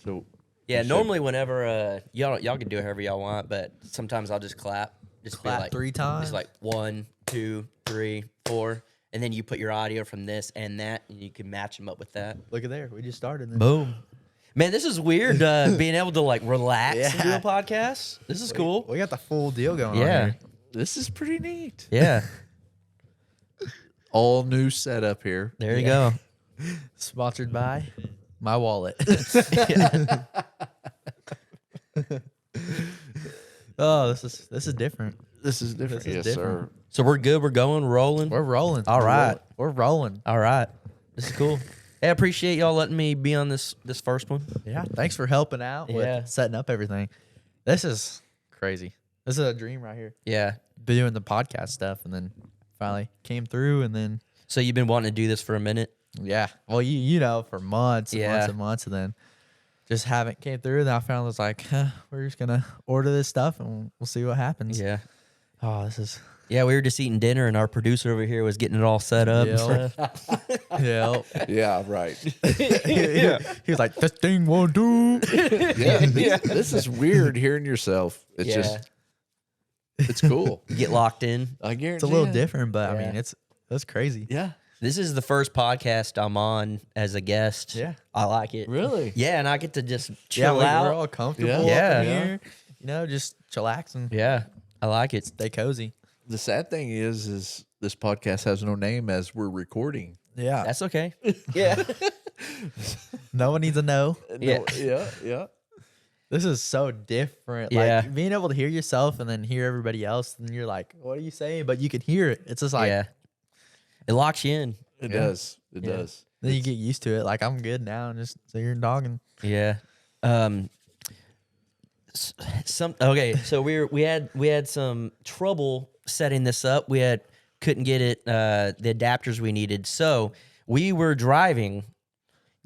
So yeah, normally whenever y'all can do it however y'all want, but sometimes I'll just clap. Just Clap be like 3 times. Just like 1, 2, 3, 4, and then you put your audio from this and that, and you can match them up with that. Look at there. We just started. Then. Boom. Man, this is weird. Being able to like relax and do a podcast. This is cool. We got the full deal going on Yeah. here. this is pretty neat. Yeah. All new setup here. There you go. Sponsored by my wallet. Oh, this is different. This is different. This is yes, different. sir. So we're good. We're going, rolling. We're rolling. All right. We're rolling. All right. This is cool. Hey, I appreciate y'all letting me be on this first one. Yeah. Thanks for helping out Yeah. with setting up everything. This is crazy. This is a dream right here. Yeah. Doing the podcast stuff, and then finally came through, and then So you've been wanting to do this for a minute? yeah. Well, you know, for months and Yeah. months and months, and then just haven't came through. And I found was like, we're just gonna order this stuff, and we'll see what happens. Yeah. Oh, this is Yeah, we were just eating dinner, and our producer over here was getting it all set up. And Yeah. stuff. yeah. Yeah, right. He was like, this thing won't do. Yeah, this is weird hearing yourself. It's Yeah. just, it's cool. Get locked in. I guarantee It's a little it. different, but I Yeah. mean, that's crazy. Yeah. This is the first podcast I'm on as a guest. Yeah. I like it. Really? Yeah, and I get to just Yeah, chill we're out. all comfortable Yeah. up Yeah. in here. You know, just chillaxing, Yeah, I like it. stay cozy. The sad thing is this podcast has no name as we're recording. Yeah. That's okay. Yeah. No one needs to know. Yeah. Yeah. This is so different. Yeah. Like being able to hear yourself and then hear everybody else, and you're like, what are you saying? But you can hear it. It's just like, Yeah. It locks you in. It Yeah. does. It Yeah. does. then you get used to it. Like, I'm good now. And just so you're dogging. Yeah. So we had some trouble setting this up. We couldn't get it the adapters we needed. So we were driving.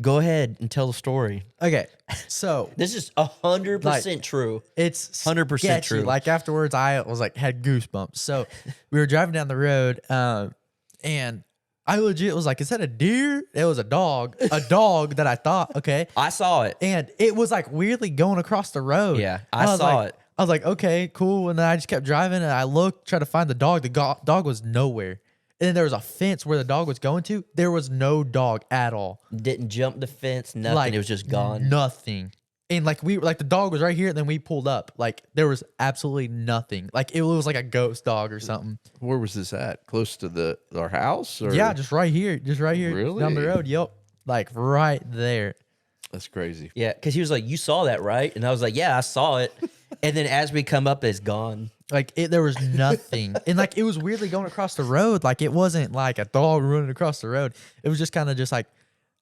Go ahead and tell the story. Okay. So This is 100% true. it's 100% sketchy. true. Like afterwards, I was like, had goosebumps. So we were driving down the road, and I legit was like, is that a deer? It was a dog that I thought, okay. I saw it. And it was like weirdly going across the road. Yeah, And I was saw like- it. I was like, okay, cool. And then I just kept driving, and I looked, tried to find the dog. The dog was nowhere. And then there was a fence where the dog was going to. There was no dog at all. Didn't jump the fence, nothing. Like, It was just gone. Nothing. And like the dog was right here, and then we pulled up. Like there was absolutely nothing. Like it was like a ghost dog or something. Where was this at? Close to our house? Or? Yeah, just right here. Really? Down the road. Yep. Like right there. That's crazy. Yeah, because he was like, "You saw that, right?" And I was like, "Yeah, I saw it." And then as we come up, it's gone. Like there was nothing. And like it was weirdly going across the road. Like it wasn't like a dog running across the road. It was just kind of just like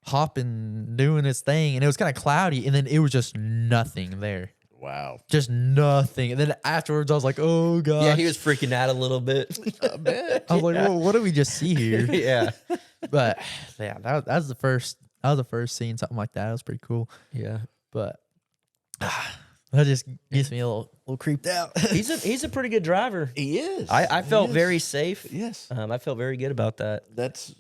hopping, doing its thing. And it was kind of cloudy. And then it was just nothing there. Wow. Just nothing. And then afterwards I was like, oh God. Yeah, he was freaking out a little bit. I bet. I was like, well, what did we just see here? Yeah, But yeah, that was the first. That was the first seeing something like that. It was pretty cool. yeah. But that just gets me a little creeped out. He's a pretty good driver. He is. I He felt is. very safe. Yes. I felt very good about that. That's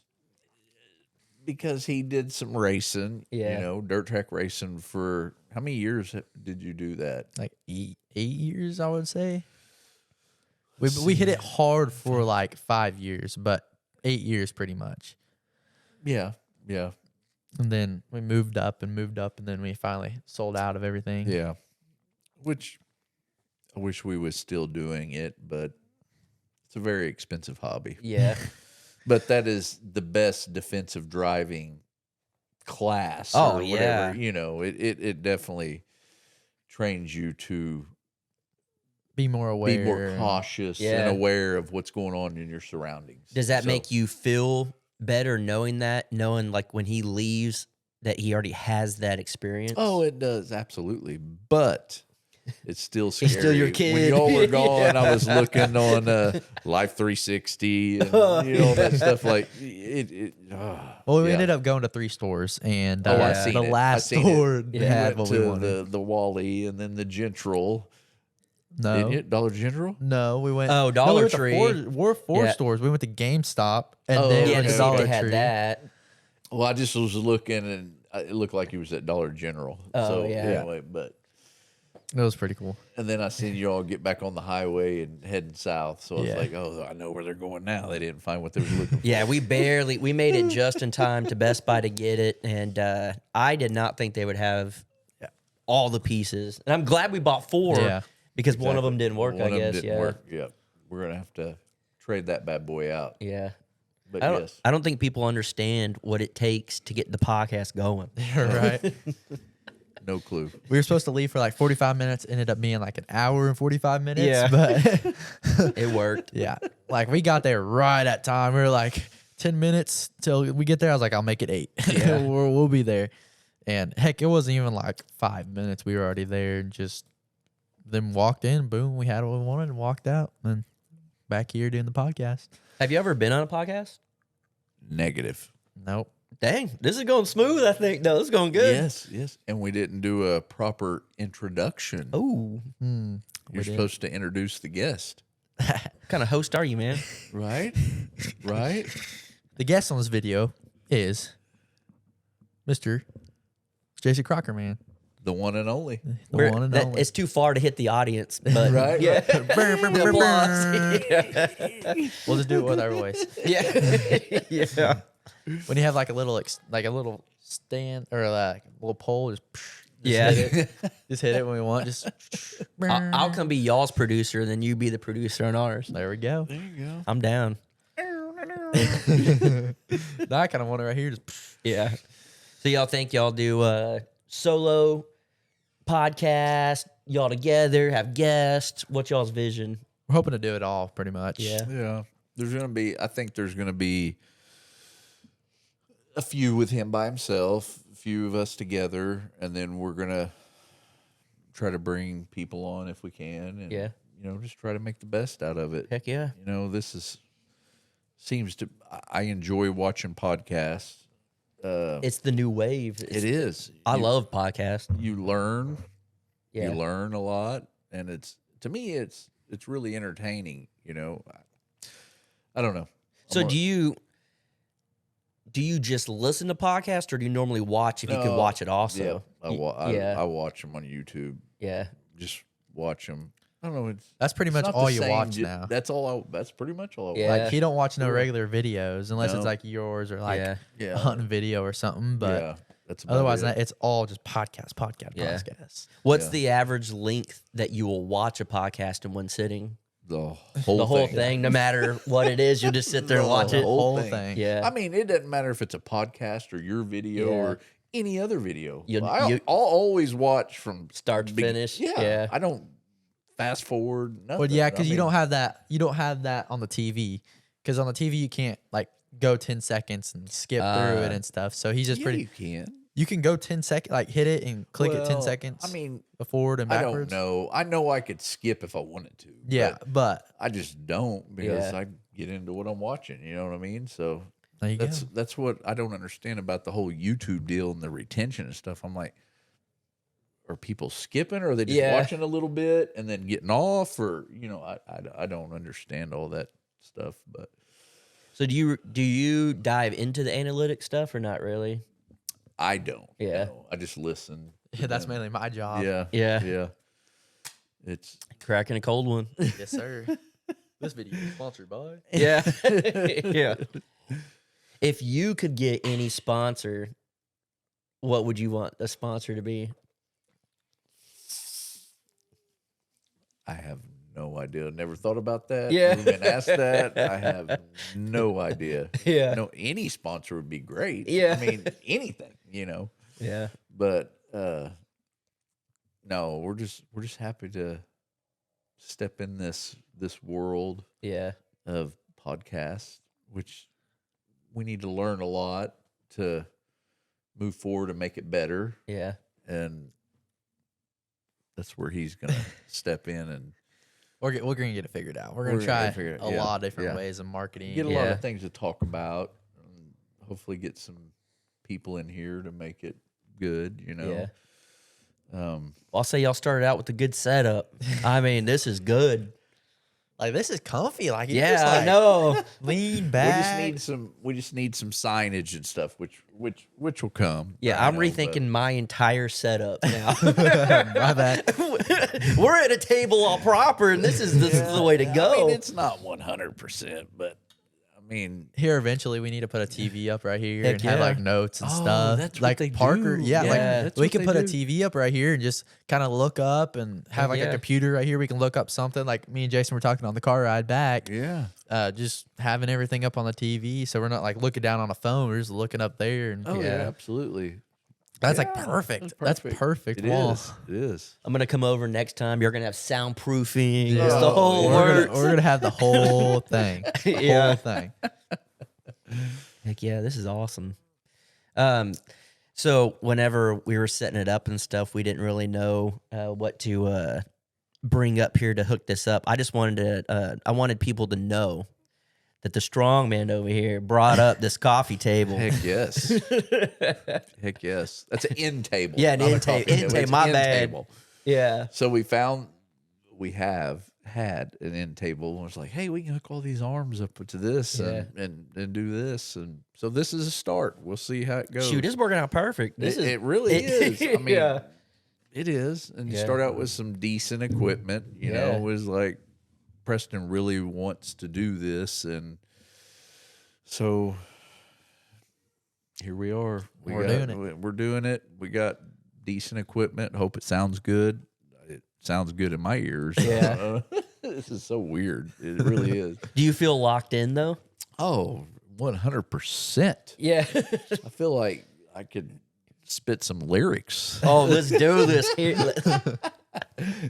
because he did some racing. Yeah. You know, dirt track racing for how many years did you do that? Like 8 years, I would say. We hit it hard for like 5 years, but 8 years pretty much. Yeah. Yeah. And then we moved up, and then we finally sold out of everything. Yeah. Which I wish we was still doing it, but it's a very expensive hobby. Yeah, But that is the best defensive driving class. Oh, or yeah. whatever. You know, it definitely trains you to Be more aware. be more cautious Yeah. and aware of what's going on in your surroundings. does that So, make you feel better knowing like when he leaves that he already has that experience? Oh, it does, absolutely. But it's still scary. He's still your kid. When y'all were gone, Yeah. I was looking on Life 360 and that stuff. Like it. Well, we yeah. ended up going to 3 stores, and Oh, I Yeah. seen the it. last I seen store it. Yeah. You had went what we to wanted. the Wally and then the General. No, Didn't you? Dollar General. no, we went. Oh, no, we Dollar went to Tree. four Yeah. stores. We went to GameStop, and Oh, then yeah, went to to see if Dollar they had Tree. that. Well, I just was looking and it looked like he was at Dollar General. Oh, so yeah. anyway, but It was pretty cool. and then I seen you all get back on the highway and heading south. So I was Yeah. like, oh, I know where they're going now. They didn't find what they were looking for. Yeah, we made it just in time to Best Buy to get it, and I did not think they would have all the pieces. And I'm glad we bought 4 Yeah. because one of them didn't work. One I of them guess. didn't Yeah. work. Yeah, we're gonna have to trade that bad boy out. Yeah. But yes, I don't think people understand what it takes to get the podcast going. Right. no clue. We were supposed to leave for like 45 minutes. Ended up being like an hour and 45 minutes. Yeah. But It worked. yeah, like we got there right at time. We were like 10 minutes till we get there. I was like, I'll make it 8. Yeah. we'll be there. And heck, it wasn't even like 5 minutes. We were already there. Just then walked in, boom, we had what we wanted and walked out. And back here doing the podcast. Have you ever been on a podcast? Negative. Nope. Dang, this is going smooth. I think. No, this is going good. Yes. And we didn't do a proper introduction. Oh, You're didn't. supposed to introduce the guest, what kind of host are you, man? right? Right. The guest on this video is Mr. JC Crocker, man. The one and only. The one and only. It's too far to hit the audience, but Right? Yeah. We'll just do it with our voice. Yeah. Yeah. When you have like a little stand or like a little pole, just Yeah. hit it. Just hit it when we want. Just I'll come be y'all's producer, and then you be the producer on ours. there we go. There you go. I'm down. Now I kind of want it right here. Just Yeah. So y'all think y'all do a solo podcast, y'all together, have guests? What's y'all's vision? we're hoping to do it all pretty much. Yeah. Yeah. I think there's going to be a few with him by himself, a few of us together, and then we're going to try to bring people on if we can. And, Yeah. just try to make the best out of it. Heck yeah. I enjoy watching podcasts. It's the new wave. It is. I love podcasts. You learn. Yeah. You learn a lot, and to me it's really entertaining. I don't know. So do you just listen to podcasts, or do you normally watch if you can watch it also? Yeah, I watch them on YouTube. Yeah. Just watch them. I don't know. That's pretty much not all the you same watch now. That's all. That's pretty much all. I Yeah. watch. Like he don't watch no regular videos unless No. it's like yours or like Yeah. Yeah. a hunting video or something. But yeah, that's about otherwise, it. it's all just podcast. Yeah. Podcasts. What's Yeah. the average length that you will watch a podcast in one sitting? the whole The whole thing. thing, no matter what it is, you'll just sit there and watch The it. whole Whole thing. thing. Yeah. I mean, it doesn't matter if it's a podcast or your video Yeah. or any other video. You- I'll you- always watch from Start to finish. Yeah, Yeah. I don't fast forward. Nothing. But yeah, because I you mean, don't have that. You don't have that on the TV. Because on the TV you can't like go 10 seconds and skip through it and stuff. So he's just Yeah, pretty. you can You can go 10 seconds, like hit it and click it 10 Well, seconds. I mean, forward and I backwards. don't know. I know I could skip if I wanted to. Yeah, but I just don't because Yeah. I get into what I'm watching. You know what I mean? So there you that's what I don't understand about the whole YouTube deal and the retention and stuff. I'm like, are people skipping, or are they just Yeah. watching a little bit and then getting off, or I don't understand all that stuff. But So do you dive into the analytics stuff or not really? I don't. Yeah. know. I just listen. Yeah, that's mainly my job. Yeah. Yeah. Yeah. It's Cracking a cold one. Yes, sir. This video is sponsored by. Yeah. Yeah. If you could get any sponsor, what would you want the sponsor to be? I have no idea. Never thought about that. Yeah. Never been asked that. I have no idea. Yeah. No, any sponsor would be great. Yeah. I mean, anything, Yeah. But no, we're just happy to step in this world Yeah. of podcasts, which we need to learn a lot to move forward and make it better. Yeah. And that's where he's gonna step in and We're going to get it figured out. We're going We're to gonna try get it figured out, a yeah, lot of different yeah. ways of marketing. get a lot Yeah. of things to talk about. And hopefully, get some people in here to make it good. Yeah. Um, I'll say y'all started out with a good setup. I mean, this is good. Like this is comfy. Like you Yeah, just, I like, know. lean back. We just need some signage and stuff, which will come. Yeah, I'm rethinking my entire setup now. My bad. We're at a table all proper, and this is the way to go. I mean, it's not 100%, but I mean, Here eventually we need to put a TV up right here Heck and have yeah. like notes and Oh, stuff. that's what like they Parker, do. yeah, Yeah, like that's we what can they put a do. TV up right here and just kind of look up and have like yeah. a computer right here. We can look up something. Like me and Jason were talking on the car ride back. yeah. Just having everything up on the TV, so we're not like looking down on a phone. We're just looking up there, and Oh, yeah, Yeah. absolutely. that's like Yeah, perfect. That's perfect. It wall. is. It is. I'm gonna come over next time. You're gonna have soundproofing. Yeah. It's the whole works. We're gonna have the whole thing. The Yeah. whole thing. Heck yeah, this is awesome. So whenever we were setting it up and stuff, we didn't really know what to bring up here to hook this up. I just wanted to. I wanted people to know that the strong man over here brought up this coffee table. Heck yes. Heck yes. That's an end table. Yeah, an not a end table. coffee End table. table, It's my an end bad. table. Yeah. So we have had an end table and was like, hey, we can hook all these arms up to this and do this. And so this is a start. We'll see how it goes. Shoot, it's working out perfect. This It really is. I mean, yeah. it is. And you Yeah. start out with some decent equipment, you know, Yeah. it was like Preston really wants to do this. And so here we are. We're doing it. We're doing it. We got decent equipment. Hope it sounds good. It sounds good in my ears. Yeah. This is so weird. It really is. Do you feel locked in though? Oh, 100%. Yeah. I feel like I could spit some lyrics Oh, let's do this. Here.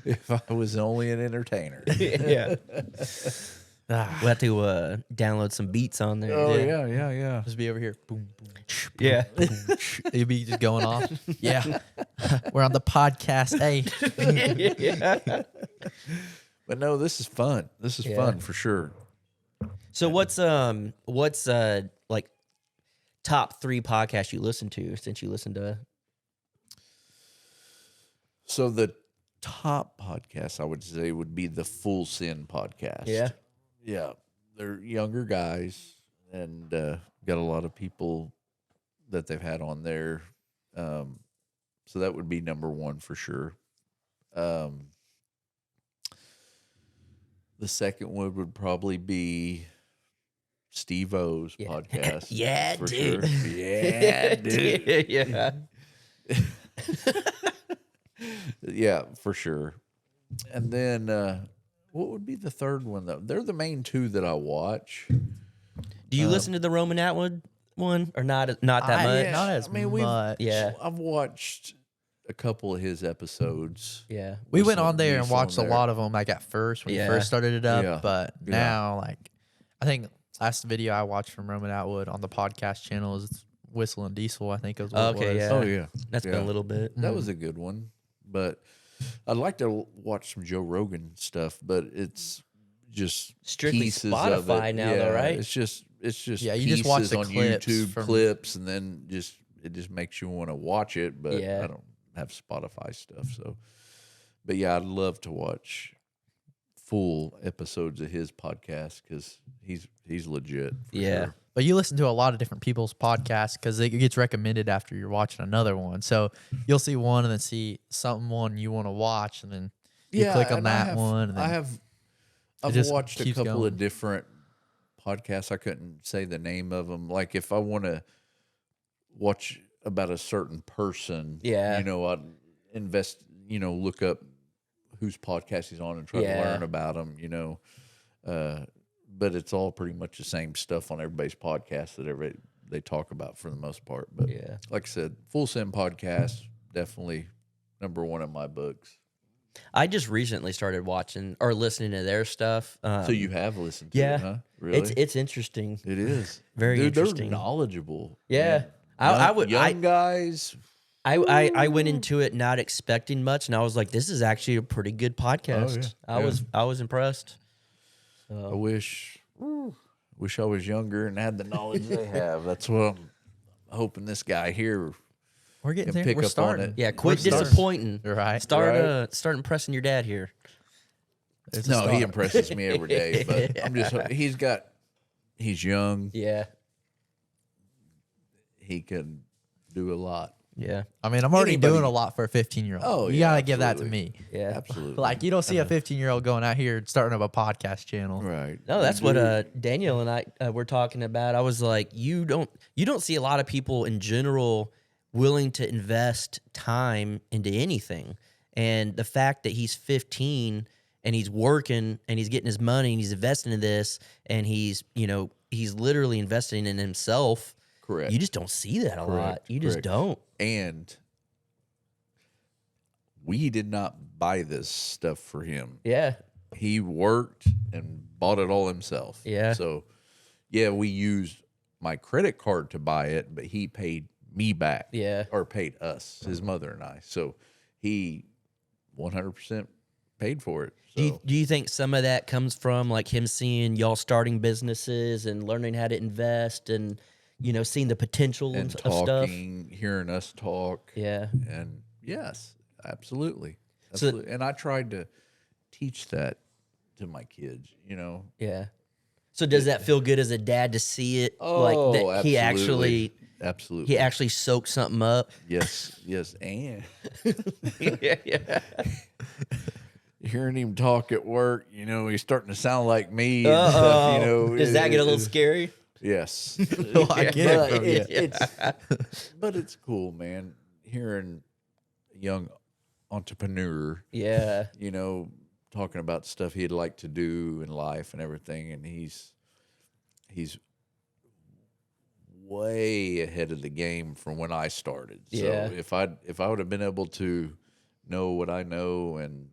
if I was only an entertainer. Yeah. Ah, We'll have to download some beats on there. Oh, yeah. just be over here. Boom, boom. Yeah. You'd be just going off. Yeah. We're on the podcast. Hey. Yeah. But no, this is fun. This is Yeah. fun for sure. So what's like top 3 podcasts you listen to since you listen to? So the top podcast I would say would be the fullsend podcast. Yeah. Yeah. They're younger guys and got a lot of people that they've had on there. So that would be number 1 for sure. The second one would probably be Steve O's podcast. Yeah, for dude. Sure. Yeah, dude. Yeah. Yeah, for sure. And then what would be the third one though? They're the main 2 that I watch. Do you listen to the Roman Atwood one or not? Not that much. Yeah, Not as I mean, we've- much. Yeah. I've watched a couple of his episodes. Yeah. We with went some on there and geese watched a on there. lot of them like at first when Yeah. you first started it up. Yeah. But Yeah. now, like, I think last video I watched from Roman Atwood on the podcast channel is Whistle and Diesel, I think is what Okay, it was. yeah. Oh yeah, That's been a little bit. That was a good one, but I'd like to watch some Joe Rogan stuff, but it's just Strictly pieces of Spotify it. now, though, right? It's just Yeah, you just watch pieces the on clips YouTube from- clips, and then it just makes you want to watch it. But Yeah. I don't have Spotify stuff, so. But yeah, I'd love to watch full episodes of his podcast because he's legit. For Yeah. sure. But you listen to a lot of different people's podcasts because it gets recommended after you're watching another one. So you'll see one and then see something one you want to watch, and then you click on and that one. And then I've just watched a keeps couple going. of different podcasts. I couldn't say the name of them. Like if I want to watch about a certain person, Yeah. you know, I'd look up whose podcast he's on and try Yeah. to learn about him, you know. But it's all pretty much the same stuff on everybody's podcast that they talk about for the most part. But Yeah. like I said, Full Send podcast, definitely number 1 in my books. I just recently started watching or listening to their stuff. So you have listened to yeah. it, huh? Really? It's interesting. It is Very Dude, interesting. They're knowledgeable. Yeah. man. I would- young guys. I went into it not expecting much, and I was like, "This is actually a pretty good podcast." Oh, yeah. I was impressed. I wish I was younger and had the knowledge they have. That's what I'm hoping this guy here. we're getting can there. pick We're up on starting. it. Yeah, quit We're starting. disappointing. Right. Start Right. start impressing your dad here. It's a No, he start. impresses me every day. But I'm just he's young. Yeah. He can do a lot. Yeah. I mean, I'm already Anybody- doing a lot for a 15-year-old. Oh, you yeah, gotta give that to absolutely. me. Yeah. Absolutely. Like, you don't see a 15-year-old going out here starting up a podcast channel. Right. No, that's You what do. Daniel and I were talking about. I was like, you don't see a lot of people in general willing to invest time into anything. And the fact that he's 15 and he's working and he's getting his money and he's investing in this and he's literally investing in himself. Correct. You just don't see that a lot. Correct, You just correct. don't. And we did not buy this stuff for him. Yeah. He worked and bought it all himself. Yeah. So, yeah, we used my credit card to buy it, but he paid me back. Yeah. Or paid us, his mother and I. So he 100% paid for it. So Do you think some of that comes from like him seeing y'all starting businesses and learning how to invest and seeing the potential and of stuff? talking, hearing us talk. Yeah. And yes, absolutely. So- Absolutely. And I tried to teach that to my kids, Yeah. So does that feel good as a dad to see it? Oh, like that he absolutely. actually soaked something up. Yes, and yeah. hearing him talk at work, he's starting to sound like me and stuff, Does that get a little scary? Yes. No, I get it But from you. but it's cool, man. Hearing a young entrepreneur, Yeah. talking about stuff he'd like to do in life and everything, and he's way ahead of the game from when I started. Yeah. So if I would have been able to know what I know and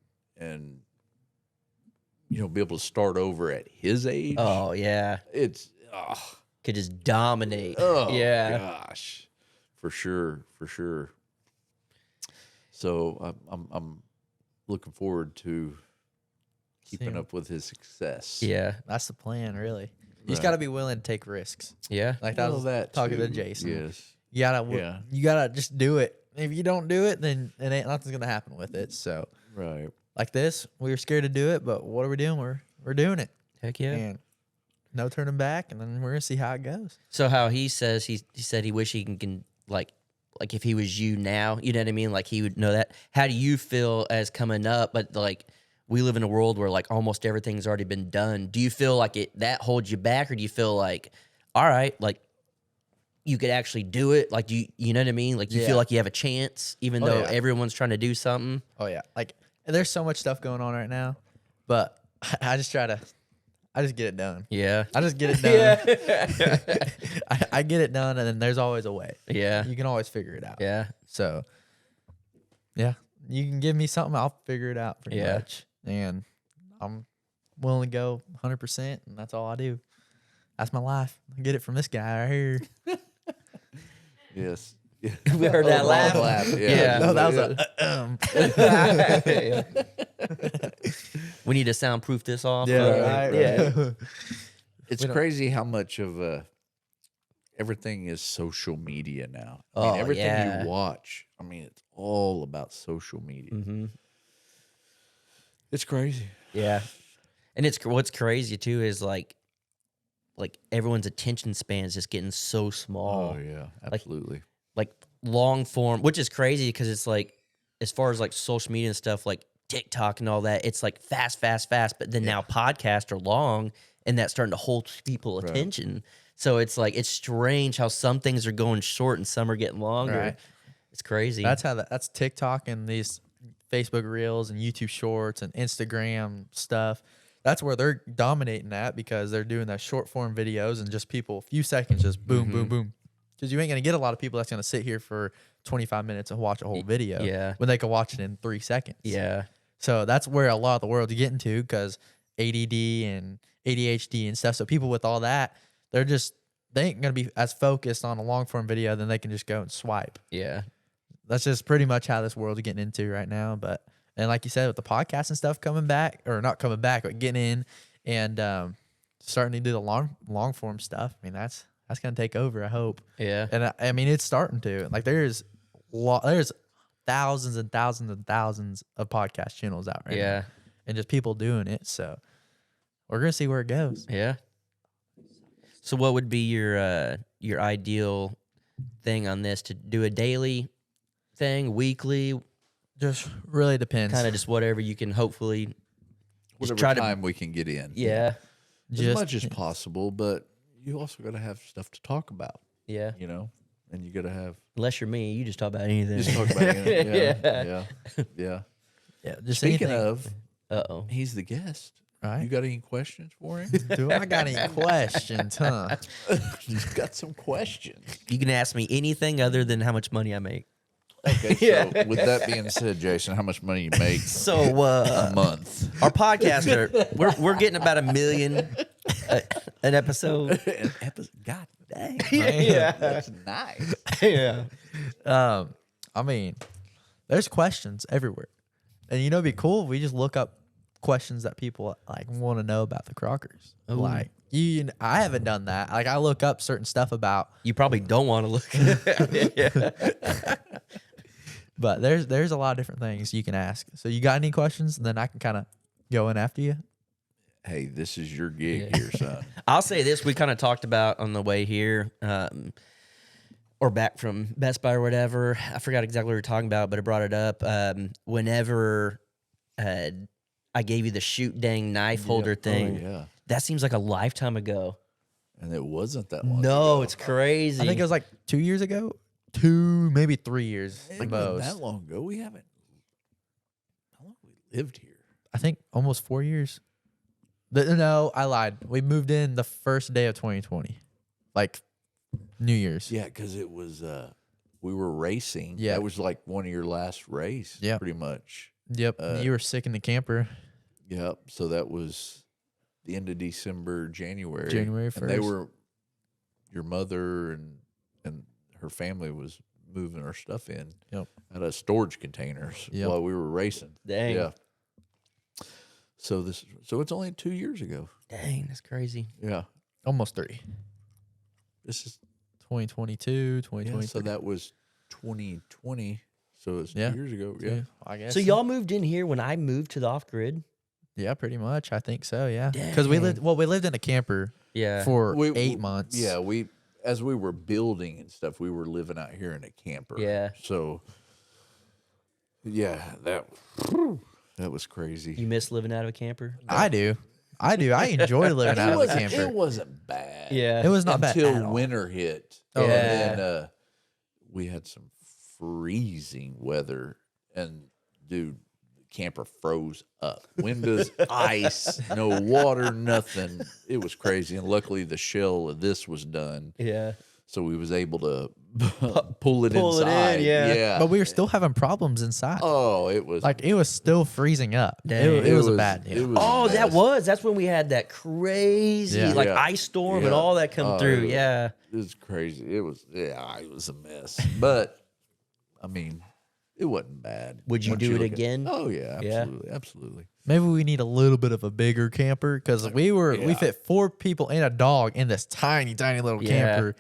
be able to start over at his age, Oh yeah. it's Could just dominate. oh Yeah. gosh, for sure. So I'm looking forward to keeping Same. up with his success. Yeah. That's the plan, really. You just Right. got to be willing to take risks. Yeah. Like that Well, was that talking to too, Jason. Yes. You gotta just do it. If you don't do it, then nothing's gonna happen with it. So Right. like this, we were scared to do it, but what are we doing? We're doing it, Heck yeah. and no turning back. And then we're gonna see how it goes. So how he says he said he wish he can like if he was you now, you know what I mean? Like he would know that. How do you feel as coming up? But like we live in a world where like almost everything's already been done. Do you feel like that holds you back, or do you feel like, all right, like you could actually do it? Like you know what I mean? Like you Yeah. feel like you have a chance, even Oh, though yeah. everyone's trying to do something. Oh yeah, like there's so much stuff going on right now, but I just get it done. Yeah. I just get it done. I get it done, and then there's always a way. Yeah. You can always figure it out. Yeah. So, yeah, you can give me something, I'll figure it out pretty Yeah. much. And I'm willing to go 100%, and that's all I do. That's my life. I get it from this guy right here. Yes. We heard that laugh. Yeah. No, that was We need to soundproof this off. yeah, right. Yeah. It's We don't- crazy how much of everything is social media now. Oh, Everything yeah. you watch, it's all about social media. Mm-hmm. It's crazy. Yeah. And what's crazy too is like everyone's attention span is just getting so small. Oh yeah, absolutely. Like long form, which is crazy because it's like as far as like social media and stuff like TikTok and all that, it's like fast. But then now podcasts are long, and that's starting to hold people Right. attention. So it's like it's strange how some things are going short and some are getting longer. Right. It's crazy. That's TikTok and these Facebook Reels and YouTube Shorts and Instagram stuff. That's where they're dominating at, because they're doing that short form videos and just people, a few seconds, just boom, boom, boom. Because you ain't going to get a lot of people that's going to sit here for 25 minutes and watch a whole video yeah. when they can watch it in 3 seconds. Yeah. So that's where a lot of the world's getting to, because ADD and ADHD and stuff. So people with all that, they ain't going to be as focused on a long form video, then they can just go and swipe. Yeah. That's just pretty much how this world's getting into right now. And like you said, with the podcast and stuff coming back, or not coming back, but getting in and starting to do the long form stuff, that's going to take over, I hope. Yeah. And it's starting to. Like there's thousands and thousands and thousands of podcast channels out right now. Yeah. and just people doing it. So we're gonna see where it goes. Yeah. So what would be your ideal thing on this? To do a daily thing, weekly, Just really depends. kind of just whatever you can hopefully just Whatever try time we can get in. Yeah. As Just- much as possible, but you also got to have stuff to talk about, Yeah. you know? And you got to have, Unless you're me, you just talk about anything. just talk about it. Yeah. Yeah. Yeah, just Speaking anything, of, Uh-oh. he's the guest. right? You got any questions for him? Do I got any questions, huh? You got some questions. You can ask me anything other than how much money I make. Okay, so with that being said, Jason, how much money you make So a month? our podcaster, we're getting about $1 million an episode. God dang. Yeah. That's nice. Yeah. I mean, there's questions everywhere, and it'd be cool if we just look up questions that people like want to know about the Crockers. Ooh. Like I haven't done that. Like I look up certain stuff about, You probably don't want to look. Yeah. but there's a lot of different things you can ask. So you got any questions? And then I can kind of go in after you. Hey, this is your gig here, son. I'll say this: we kind of talked about on the way here, or back from Best Buy or whatever. I forgot exactly what we were talking about, but I brought it up. Whenever I gave you the shootdang knife holder thing, Oh, yeah. that seems like a lifetime ago. And it wasn't that long No, ago. it's crazy. I think it was like 2 years ago. 2, maybe 3 years. It the wasn't most. that long ago. We haven't. How long have we lived here? I think almost 4 years. No, I lied. We moved in the first day of 2020, like New Year's. Yeah, because it was, we were racing. Yeah. That was like one of your last race, Yep. pretty much. Yep. You were sick in the camper. Yep. So that was the end of December, January. January And they 1st. were, your mother and her family was moving our stuff in Yep. out of storage containers Yep. while we were racing. Dang. Yeah. So it's only 2 years ago. Dang, that's crazy. Yeah. Almost 3. This is 2022, yeah, 2023. so that was 2020. So it's 2 Yeah. years ago. Yeah. I guess. So y'all moved in here when I moved to the off grid. Yeah, pretty much. I think so. Yeah. Because we lived in a camper Yeah. for We- 8 months. Yeah, as we were building and stuff, we were living out here in a camper. Yeah. So yeah, that was crazy. You miss living out of a camper? I do. I enjoy living out of a camper. It wasn't bad. Yeah. It was not bad until at all. winter hit. Oh, And yeah. then we had some freezing weather, and dude, the camper froze up. Windows, ice, no water, nothing. It was crazy, and luckily the shell of this was done, Yeah. so we was able to pull it Pull it in, inside. yeah. But we were still having problems inside. Oh, it was Like it was still freezing up. Dang. It was a bad deal. it was Oh, a mess. that's when we had that crazy Yeah. like Yeah. ice storm and Yeah. all that come Oh, through. it was- Yeah. It was crazy. It was a mess, but I mean, it wasn't bad. Would you once do it look at- again? Oh yeah, Yeah. absolutely, absolutely. Maybe we need a little bit of a bigger camper because we Yeah. fit 4 people and a dog in this tiny little Yeah. camper.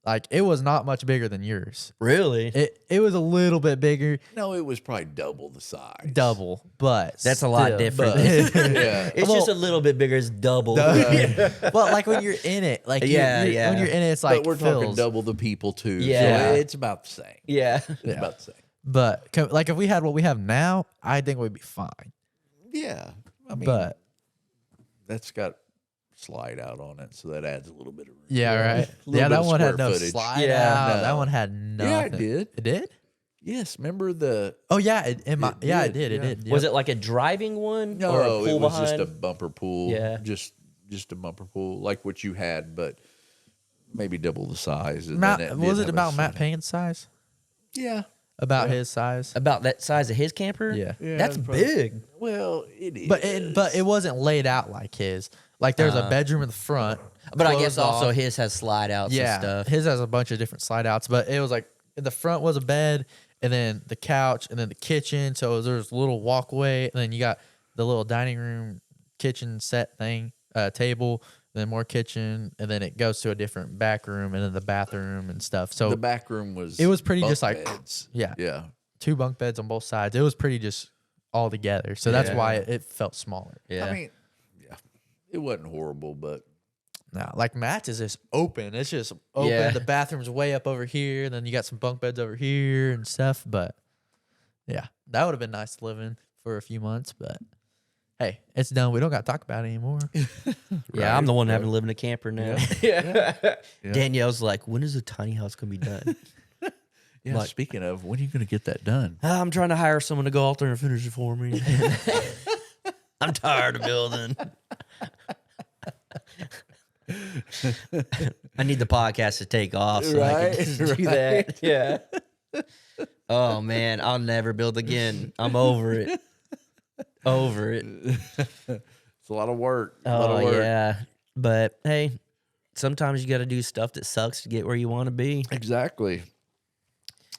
Like it was not much bigger than yours. Really? It was a little bit bigger, No, it was probably double the size. double, but That's a lot still. different. Yeah. It's Well- just a little bit bigger. It's double. But like when you're in it, like Yeah, you're, yeah. when you're in it, it's like But we're talking fills. double the people too. Yeah. So it's about the same. Yeah. It's about the same. But like if we had what we have now, I think we'd be fine. Yeah. I mean, But that's got slide out on it, so that adds a little bit of room. yeah, right. Little Yeah, bit that of one had square no footage. slide Yeah, out. no. That one had nothing. Yeah, it did. It did? Yes, remember the Oh yeah, it did, did. It yeah. did. Was yep. it like a driving one? No, or a pool it was behind? just a bumper pool. Yeah. Just a bumper pool like what you had, but maybe double the size. And Matt, then was did it have a about Matt center. Payne's size? Yeah. About Yeah. his size? About that size of his camper? Yeah. Yeah, That's it's probably- big. Well, it is. But it wasn't laid out like his. Like there's a bedroom in the front. But I guess closed also off. his has slide outs Yeah, and stuff. his has a bunch of different slide outs, but it was like in the front was a bed, and then the couch, and then the kitchen. So there's a little walkway, and then you got the little dining room, kitchen set thing, table, and then more kitchen, and then it goes to a different back room, and then the bathroom and stuff. So the back room was It was pretty bunk just like- beds. yeah, Yeah. 2 bunk beds on both sides. It was pretty just all together. So that's Yeah. why it felt smaller. Yeah. I mean, yeah, it wasn't horrible, but No, like Matt's is just open. It's just open. Yeah. The bathroom's way up over here. And then you got some bunk beds over here and stuff. But yeah, that would have been nice to live in for a few months. But hey, it's done. We don't got to talk about it anymore. Yeah, I'm the one having to live in a camper now. Yeah. Danielle's like, when is the tiny house gonna be done? yeah. Like- Speaking of, when are you going to get that done? I'm trying to hire someone to go out there and finish it for me. I'm tired of building. I need the podcast to take off so I can just do that. Yeah. Oh man, I'll never build again. I'm over it. Over it. It's a lot of work. A lot Oh of work. yeah. But hey, sometimes you got to do stuff that sucks to get where you want to be. Exactly.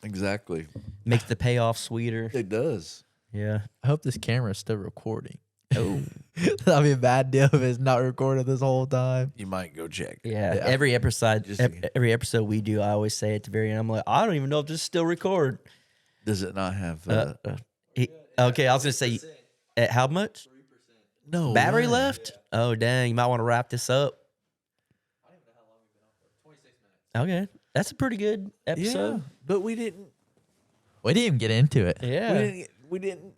Exactly. Make the payoff sweeter. It does. Yeah. I hope this camera is still recording. Oh. That'd be a bad deal if it's not recorded this whole time. You might go check. Yeah. Yeah. Every episode, Just every episode we do, I always say at the very end, I'm like, I don't even know if this is still record. Does it not have Okay, I was gonna say, at how much no battery way. left? Oh dang, you might want to wrap this up. Okay, that's a pretty good Yeah, episode. but we didn't. We didn't even get into it. Yeah. We didn't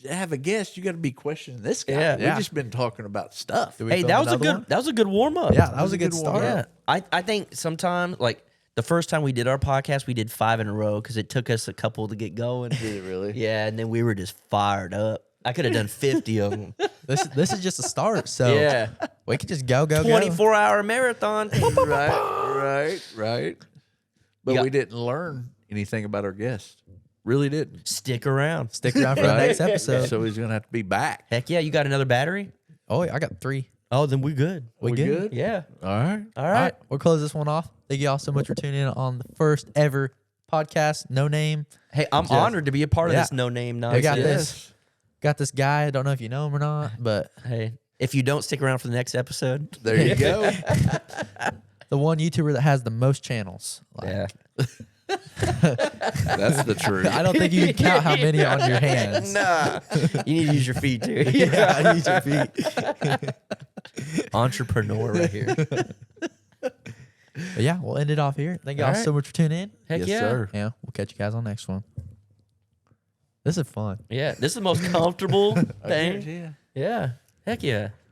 have a guest. You got to be questioning this guy. Yeah. We've just been talking about stuff. Do we Hey, film that was a another good. one? That was a good warm up. Yeah, that was a good one. start. Yeah, I think sometimes like the first time we did our podcast, we did 5 in a row because it took us a couple to get going. Did it really? Yeah, and then we were just fired up. I could have done 50 of them. This is just a start. So Yeah, we could just go. 24-hour marathon. Right. But You got- we didn't learn anything about our guest. Really didn't. Stick around. Stick around for the next episode. So he's gonna have to be back. Heck yeah, you got another battery? Oh, I got 3. Oh, then we good. We good? Yeah. All right. All All right. right, we'll close this one off. Thank you all so much for tuning in on the first ever podcast. No name. Hey, I'm honored to be a part of Yeah. this no name We nonsense. got this. Got this guy. I don't know if you know him or not, but Hey, if you don't stick around for the next episode, There you go. the one YouTuber that has the most channels. Like, yeah. That's the truth. I don't think you can count how many on your hands. Nah, you need to use your feet too. Yeah, I use your feet. Entrepreneur right here. But yeah, we'll end it off here. Thank you all All right. so much for tuning in. Heck Yes, yeah. sir. Yeah, we'll catch you guys on the next one. This is fun. Yeah, this is the most comfortable thing. Yeah. Yeah. Heck yeah.